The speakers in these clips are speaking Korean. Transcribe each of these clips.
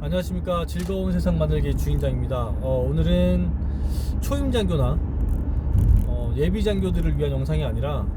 안녕하십니까. 즐거운 세상 만들기 주인장입니다. 오늘은 초임장교나 예비장교들을 위한 영상이 아니라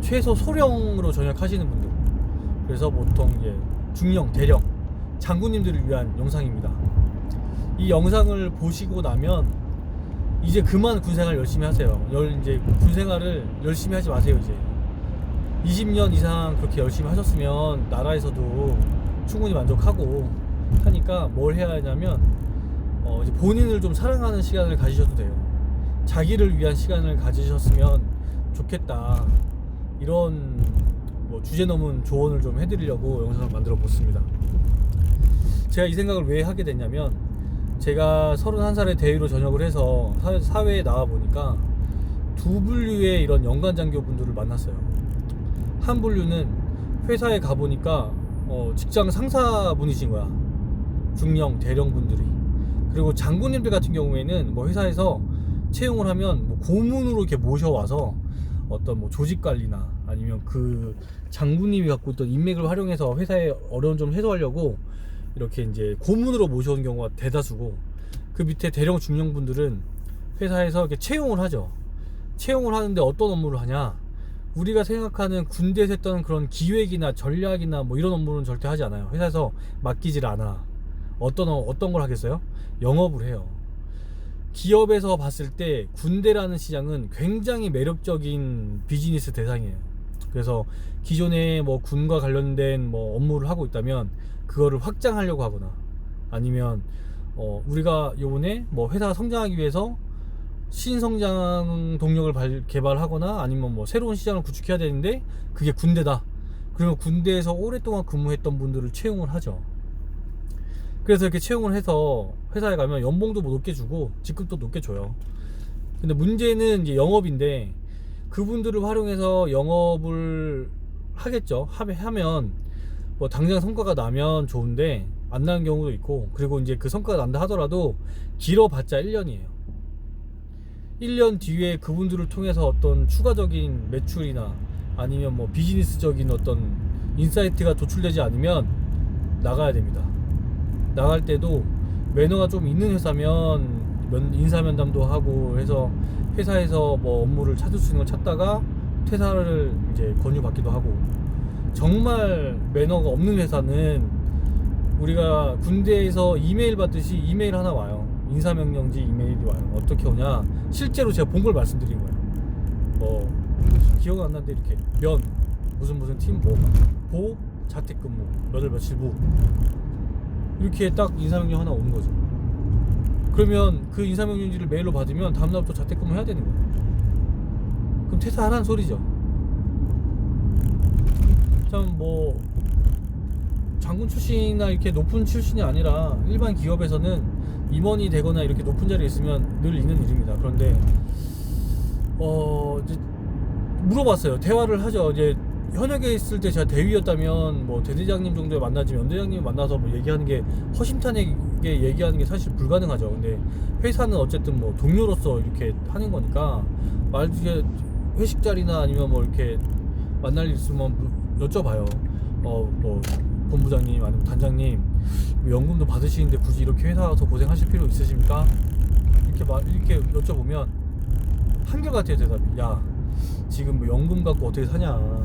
최소 소령으로 전역하시는 분들, 그래서 보통 이제 중령, 대령, 장군님들을 위한 영상입니다. 이 영상을 보시고 나면 이제 그만 군생활 열심히 하세요. 이제 군생활을 열심히 하지 마세요. 이제 20년 이상 그렇게 열심히 하셨으면 나라에서도 충분히 만족하고 하니까 뭘 해야 하냐면 이제 본인을 좀 사랑하는 시간을 가지셔도 돼요. 자기를 위한 시간을 가지셨으면 좋겠다. 이런 주제 넘은 조언을 좀 해드리려고 영상을 만들어 봤습니다. 제가 이 생각을 왜 하게 됐냐면, 제가 31살에 대위로 전역을 해서 사회에 나와 보니까 두 분류의 이런 연관장교분들을 만났어요. 한 분류는 회사에 가보니까 직장 상사분이신 거야. 중령, 대령분들이. 그리고 장군님들 같은 경우에는 회사에서 채용을 하면 고문으로 이렇게 모셔와서 어떤 조직관리나 아니면 그 장군님이 갖고 있던 인맥을 활용해서 회사의 어려운 점 해소하려고 이렇게 이제 고문으로 모셔온 경우가 대다수고, 그 밑에 대령, 중령분들은 회사에서 이렇게 채용을 하죠. 채용을 하는데 어떤 업무를 하냐? 우리가 생각하는 군대에서 했던 그런 기획이나 전략이나 이런 업무는 절대 하지 않아요. 회사에서 맡기질 않아. 어떤 걸 하겠어요? 영업을 해요. 기업에서 봤을 때 군대라는 시장은 굉장히 매력적인 비즈니스 대상이에요. 그래서 기존에 군과 관련된 업무를 하고 있다면 그거를 확장하려고 하거나, 아니면 우리가 요번에 회사가 성장하기 위해서 신성장 동력을 개발하거나, 아니면 새로운 시장을 구축해야 되는데 그게 군대다. 그러면 군대에서 오랫동안 근무했던 분들을 채용을 하죠. 그래서 이렇게 채용을 해서 회사에 가면 연봉도 높게 주고 직급도 높게 줘요. 근데 문제는 이제 영업인데, 그분들을 활용해서 영업을 하겠죠. 하면 당장 성과가 나면 좋은데 안 나는 경우도 있고, 그리고 이제 그 성과가 난다 하더라도 길어봤자 1년이에요. 1년 뒤에 그분들을 통해서 어떤 추가적인 매출이나 아니면 비즈니스적인 어떤 인사이트가 도출되지 않으면 나가야 됩니다. 나갈 때도 매너가 좀 있는 회사면 인사면담도 하고 해서 회사에서 업무를 찾을 수 있는 걸 찾다가 퇴사를 이제 권유받기도 하고, 정말 매너가 없는 회사는 우리가 군대에서 이메일 받듯이 이메일 하나 와요. 인사명령지 이메일이 와요. 어떻게 오냐? 실제로 제가 본 걸 말씀드린 거예요. 기억 안 나는데 이렇게 무슨 팀 보 자택근무 며칠 부 이렇게 딱 인사명령 하나 오는 거죠. 그러면 그 인사명령지를 메일로 받으면 다음날부터 자택근무 해야 되는 거예요. 그럼 퇴사하라는 소리죠. 참 장군 출신이나 이렇게 높은 출신이 아니라 일반 기업에서는 임원이 되거나 이렇게 높은 자리에 있으면 늘 있는 일입니다. 그런데 이제 물어봤어요. 대화를 하죠. 이제 현역에 있을 때 제가 대위였다면 대대장님 정도에 만나지, 연대장님 만나서 얘기하는 게 허심탄회하게 얘기하는 게 사실 불가능하죠. 근데 회사는 어쨌든 동료로서 이렇게 하는 거니까 말중에 회식 자리나 아니면 이렇게 만날 일 있으면 여쭤봐요. 본부장님 아니면 단장님, 연금도 받으시는데 굳이 이렇게 회사 와서 고생하실 필요 있으십니까? 이렇게 여쭤보면 한결같아요, 대답이. 야, 지금 연금 갖고 어떻게 사냐?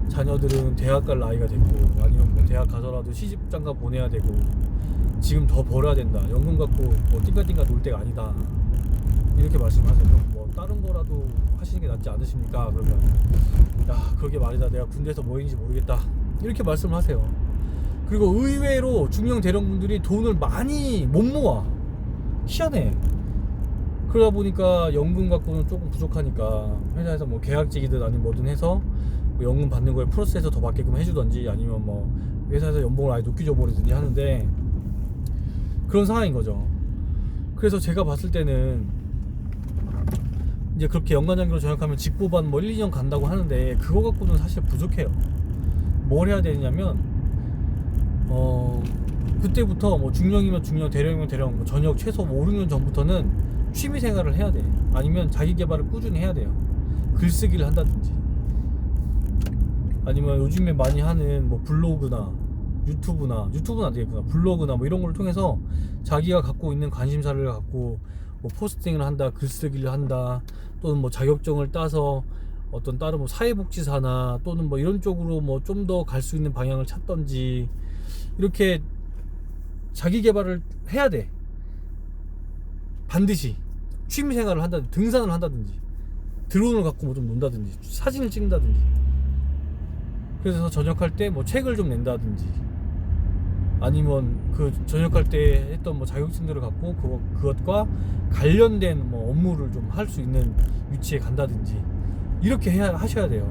자녀들은 대학 갈 나이가 됐고, 아니면 대학 가서라도 시집장가 보내야 되고, 지금 더 벌어야 된다. 연금 갖고 띵가띵가 놀 때가 아니다. 이렇게 말씀하세요. 다른 거라도 하시는 게 낫지 않으십니까? 그러면 야, 그러게 말이다. 내가 군대에서 뭐 했는지 모르겠다. 이렇게 말씀을 하세요. 그리고 의외로 중령 대령분들이 돈을 많이 못 모아. 희한해. 그러다 보니까 연금 갖고는 조금 부족하니까 회사에서 계약직이든 아니면 뭐든 해서 연금 받는 거에 플러스해서 더 받게끔 해주던지, 아니면 회사에서 연봉을 아예 높게 줘버리든지 하는데 그런 상황인 거죠. 그래서 제가 봤을 때는 이제 그렇게 연관장교로 전역하면 직보반 1, 2년 간다고 하는데 그거 갖고는 사실 부족해요. 뭘 해야 되냐면 그때부터 중령이면 중령, 대령이면 대령, 전역 최소 5, 6년 전부터는 취미생활을 해야 돼. 아니면 자기개발을 꾸준히 해야 돼요. 글쓰기를 한다든지, 아니면 요즘에 많이 하는 블로그나 유튜브는 안 되겠구나, 블로그나 뭐 이런 걸 통해서 자기가 갖고 있는 관심사를 갖고 뭐 포스팅을 한다, 글쓰기를 한다, 또는 뭐 자격증을 따서 어떤 다른 뭐 사회복지사나 또는 뭐 이런 쪽으로 뭐 좀 더 갈 수 있는 방향을 찾던지, 이렇게 자기 개발을 해야 돼. 반드시 취미생활을 한다든지, 등산을 한다든지, 드론을 갖고 뭐 좀 논다든지, 사진을 찍는다든지, 그래서 전역할 때 뭐 책을 좀 낸다든지, 아니면 그 전역할 때 했던 뭐 자격증들을 갖고 그것과 관련된 뭐 업무를 좀 할 수 있는 위치에 간다든지, 이렇게 하셔야 돼요.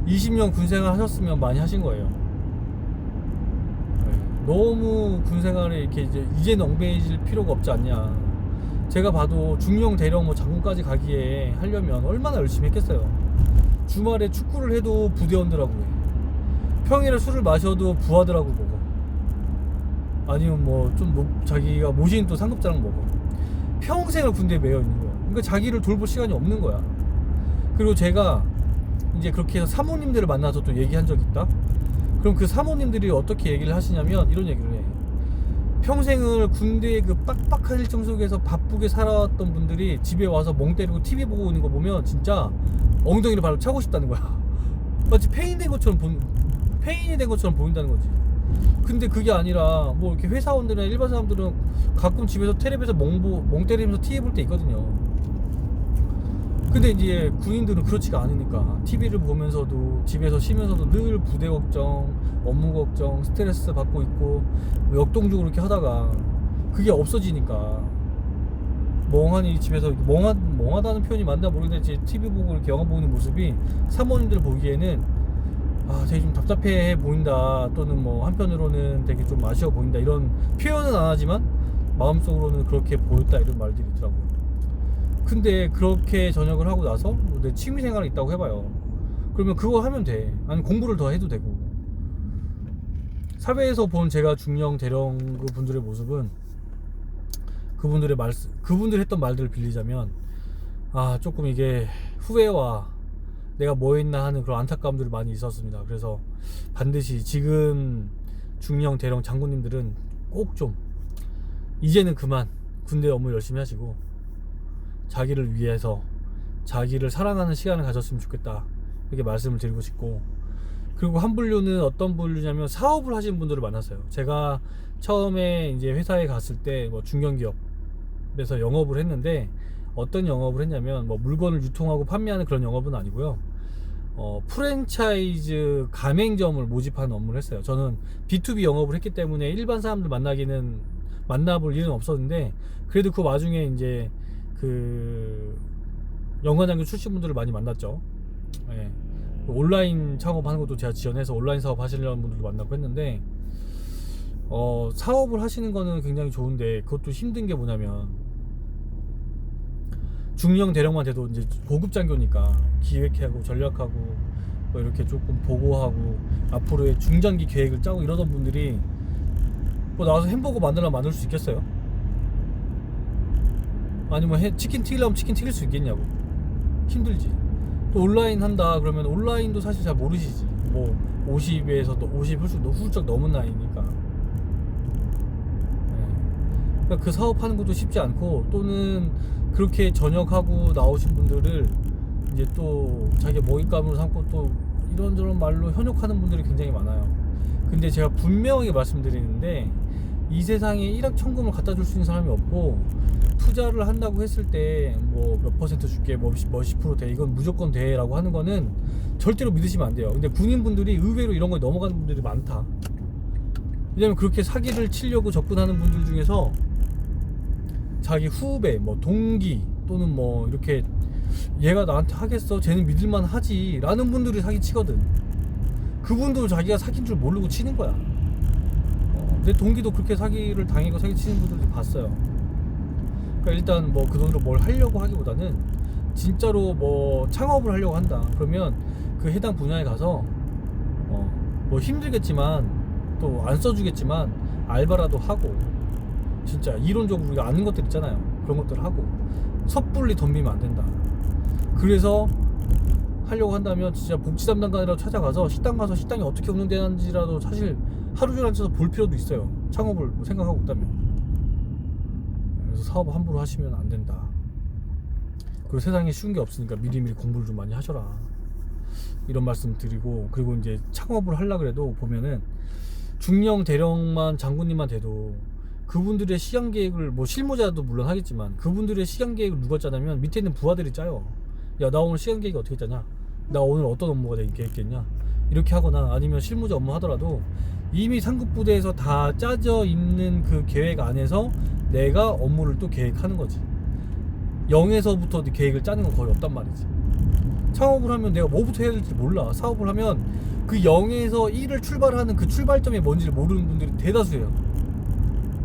20년 군생활 하셨으면 많이 하신 거예요. 너무 군생활에 이렇게 이제는 엉배해질 필요가 없지 않냐. 제가 봐도 중령, 대령, 뭐 장군까지 가기에 하려면 얼마나 열심히 했겠어요. 주말에 축구를 해도 부대원들하고 해. 평일에 술을 마셔도 부하들하고 먹어. 아니면 뭐 좀 자기가 모시는 또 상급자랑 먹어. 평생을 군대에 매여 있는 거야. 그러니까 자기를 돌볼 시간이 없는 거야. 그리고 제가 이제 그렇게 해서 사모님들을 만나서 또 얘기한 적이 있다. 그럼 그 사모님들이 어떻게 얘기를 하시냐면 이런 얘기를 해. 평생을 군대의 그 빡빡한 일정 속에서 바쁘게 살아왔던 분들이 집에 와서 멍 때리고 TV 보고 있는 거 보면 진짜 엉덩이를 발로 차고 싶다는 거야. 마치 폐인이 된 것처럼 보인다는 거지. 근데 그게 아니라 뭐 이렇게 회사원들이나 일반 사람들은 가끔 집에서 텔레비에서 멍 때리면서 TV 볼 때 있거든요. 근데 이제 군인들은 그렇지가 않으니까 TV를 보면서도 집에서 쉬면서도 늘 부대 걱정, 업무 걱정, 스트레스 받고 있고, 뭐 역동적으로 이렇게 하다가 그게 없어지니까 멍하니 집에서 멍하다는 표현이 맞나 모르겠는데, TV 보고 이렇게 영화 보는 모습이 사모님들 보기에는 되게 좀 답답해 보인다, 또는 뭐 한편으로는 되게 좀 아쉬워 보인다, 이런 표현은 안 하지만 마음속으로는 그렇게 보였다, 이런 말들이 있더라고요. 근데 그렇게 전역을 하고 나서 뭐 내 취미생활이 있다고 해봐요. 그러면 그거 하면 돼. 아니 공부를 더 해도 되고. 사회에서 본 제가 중령, 대령 그 분들의 모습은, 그분들이 했던 말들을 빌리자면 조금 이게 후회와 내가 뭐 했나 하는 그런 안타까움들이 많이 있었습니다. 그래서 반드시 지금 중령, 대령 장군님들은 꼭 좀 이제는 그만 군대 업무 열심히 하시고 자기를 위해서 자기를 사랑하는 시간을 가졌으면 좋겠다, 이렇게 말씀을 드리고 싶고, 그리고 한 분류는 어떤 분류냐면 사업을 하시는 분들을 만났어요. 제가 처음에 이제 회사에 갔을 때 뭐 중견기업에서 영업을 했는데, 어떤 영업을 했냐면 뭐 물건을 유통하고 판매하는 그런 영업은 아니고요. 프랜차이즈 가맹점을 모집하는 업무를 했어요. 저는 B2B 영업을 했기 때문에 일반 사람들 만나볼 일은 없었는데, 그래도 그 와중에 이제 그 연관장교 출신 분들을 많이 만났죠. 예. 온라인 창업하는 것도 제가 지원해서 온라인 사업 하시려는 분들도 만나고 했는데, 사업을 하시는 거는 굉장히 좋은데 그것도 힘든 게 뭐냐면, 중령, 대령만 돼도 이제 고급 장교니까 기획하고 전략하고 뭐 이렇게 조금 보고하고 앞으로의 중장기 계획을 짜고 이러던 분들이 뭐 나와서 햄버거 만들 수 있겠어요? 아니면 치킨 튀기려면 치킨 튀길 수 있겠냐고. 힘들지. 또 온라인 한다 그러면 온라인도 사실 잘 모르시지. 뭐 50에서 또 50 훌쩍 넘은 나이니까. 그러니까 그 사업하는 것도 쉽지 않고, 또는 그렇게 전역하고 나오신 분들을 이제 또 자기 먹잇감으로 삼고 또 이런저런 말로 현혹하는 분들이 굉장히 많아요. 근데 제가 분명하게 말씀드리는데, 이 세상에 일확천금을 갖다 줄 수 있는 사람이 없고, 투자를 한다고 했을 때 뭐 몇 퍼센트 줄게, 뭐 10% 돼, 이건 무조건 돼 라고 하는 거는 절대로 믿으시면 안 돼요. 근데 군인분들이 의외로 이런 거에 넘어가는 분들이 많다. 왜냐면 그렇게 사기를 치려고 접근하는 분들 중에서 자기 후배, 뭐 동기, 또는 뭐 이렇게 얘가 나한테 하겠어, 쟤는 믿을만 하지 라는 분들이 사기 치거든. 그분도 자기가 사기인 줄 모르고 치는 거야. 내 동기도 그렇게 사기를 당하고 사기 치는 분들도 봤어요. 그러니까 일단 뭐 그 돈으로 뭘 하려고 하기보다는 진짜로 뭐 창업을 하려고 한다 그러면 그 해당 분야에 가서 뭐 힘들겠지만 또 안 써주겠지만 알바라도 하고, 진짜 이론적으로 우리가 아는 것들 있잖아요. 그런 것들 하고 섣불리 덤비면 안 된다. 그래서 하려고 한다면 진짜 복지 담당관이라도 찾아가서 식당 가서 식당이 어떻게 운영되는지라도 사실 하루 종일 앉아서 볼 필요도 있어요. 창업을 뭐 생각하고 있다면. 그래서 사업 함부로 하시면 안 된다. 그리고 세상에 쉬운 게 없으니까 미리미리 공부를 좀 많이 하셔라, 이런 말씀 드리고, 그리고 이제 창업을 하려고 해도 보면은 중령 대령만 장군님만 돼도 그분들의 시장 계획을, 뭐 실무자도 물론 하겠지만 그분들의 시장 계획을 누가 짜냐면 밑에 있는 부하들이 짜요. 야, 나 오늘 시장 계획이 어떻게 짜냐, 나 오늘 어떤 업무가 계획됐냐, 이렇게 하거나, 아니면 실무자 업무 하더라도 이미 상급 부대에서 다 짜져 있는 그 계획 안에서 내가 업무를 또 계획하는 거지. 0에서부터 계획을 짜는 건 거의 없단 말이지. 창업을 하면 내가 뭐부터 해야 될지 몰라. 사업을 하면 그 0에서 1을 출발하는 그 출발점이 뭔지를 모르는 분들이 대다수예요.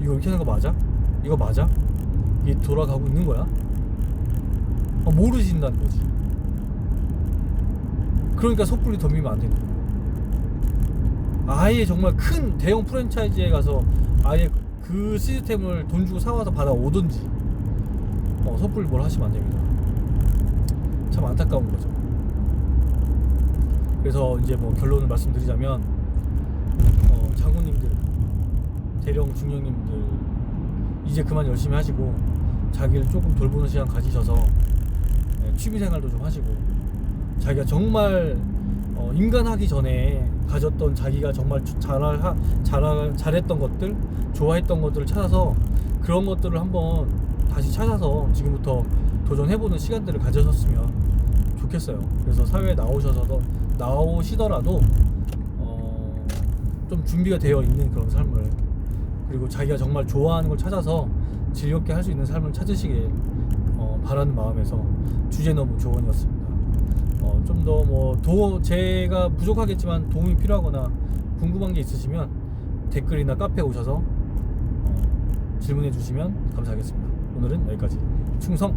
이거 이렇게 하는 거 맞아? 이거 맞아? 이게 돌아가고 있는 거야? 모르신다는 거지. 그러니까 섣불리 덤비면 안 되는 거야. 아예 정말 큰 대형 프랜차이즈에 가서 아예 그 시스템을 돈 주고 사와서 받아오든지, 섣불리 뭘 하시면 안 됩니다. 참 안타까운 거죠. 그래서 이제 뭐 결론을 말씀드리자면, 장군님들, 대령 중령님들 이제 그만 열심히 하시고 자기를 조금 돌보는 시간 가지셔서 취미생활도 좀 하시고, 자기가 정말 인간하기 전에 가졌던, 자기가 정말 잘했던 것들, 좋아했던 것들을 찾아서 그런 것들을 한번 다시 찾아서 지금부터 도전해보는 시간들을 가지셨으면 좋겠어요. 그래서 사회에 나오시더라도 좀 준비가 되어 있는 그런 삶을, 그리고 자기가 정말 좋아하는 걸 찾아서 즐겁게 할 수 있는 삶을 찾으시길 바라는 마음에서 주제넘은 조언이었습니다. 좀 더 제가 부족하겠지만 도움이 필요하거나 궁금한 게 있으시면 댓글이나 카페에 오셔서 질문해 주시면 감사하겠습니다. 오늘은 여기까지. 충성!